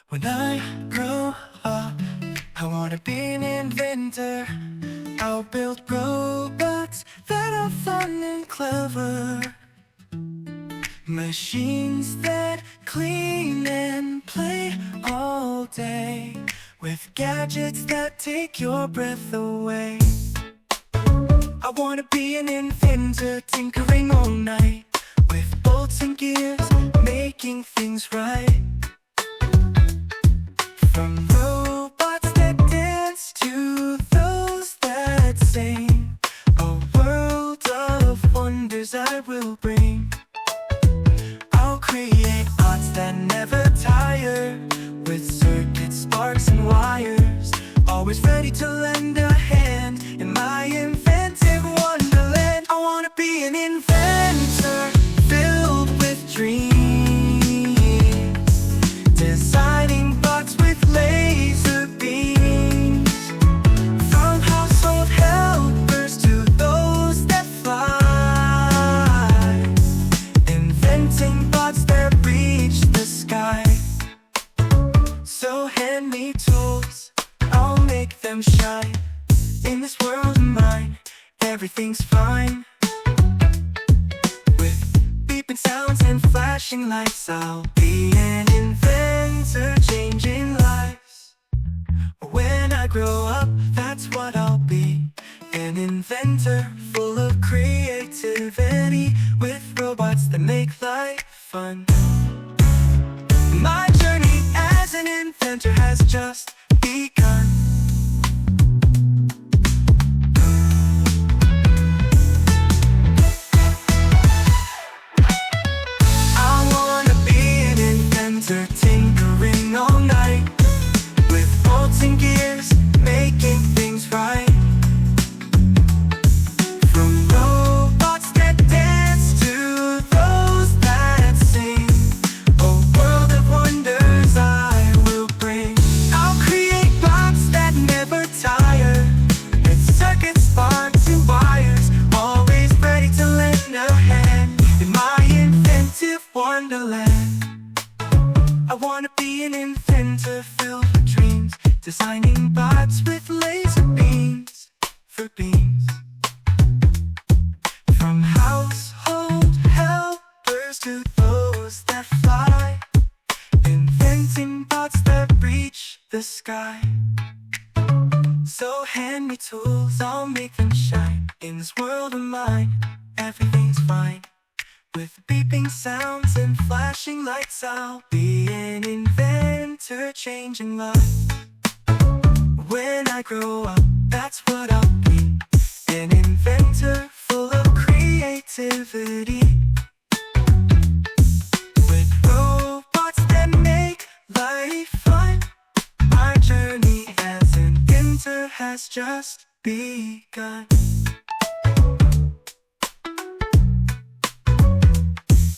When I grow up, I wanna be an inventor. I'll build robots that are fun and clever, machines that clean and play all day, with gadgets that take your breath away. I wanna be an inventor, tinkering all night, with bolts and gears, making things right. From robots that dance to those that sing, a world of wonders I will bring. I'll create arts that never tire, with circuits, sparks and wires, always ready to lend a hand in my inventive wonderland. I wanna be an inventor, filled with dreams, designing bots with laser beams. From household helpers to those that fly, inventing bots that reach the sky. So hand me tools, I'll make them shine. In this world of mine, everything's fine. With beeping sounds and flashing lights, I'll be an inventor, changing lives. When I grow up, that's what I'll be. An inventor, full of creativity, with robots that make life fun. My journey as an inventor has just begun. Tinkering all night, with bolts and gears, making things right. From robots that dance to those that sing, a world of wonders I will bring. I'll create bots that never tire, with circuits, sparks and wires, always ready to lend a hand in my inventive wonderland. I wanna be an inventor, filled with dreams, designing bots with laser beams for beams. From household helpers to those that fly, inventing bots that reach the sky. So hand me tools, I'll make them shine. In this world of mine, everything's fine. With beeping sounds and flashing lights, I'll be an inventor, changing lives. When I grow up, that's what I'll be. An inventor, full of creativity, with robots that make life fun. My journey as an inventor has just begun.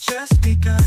Just begun.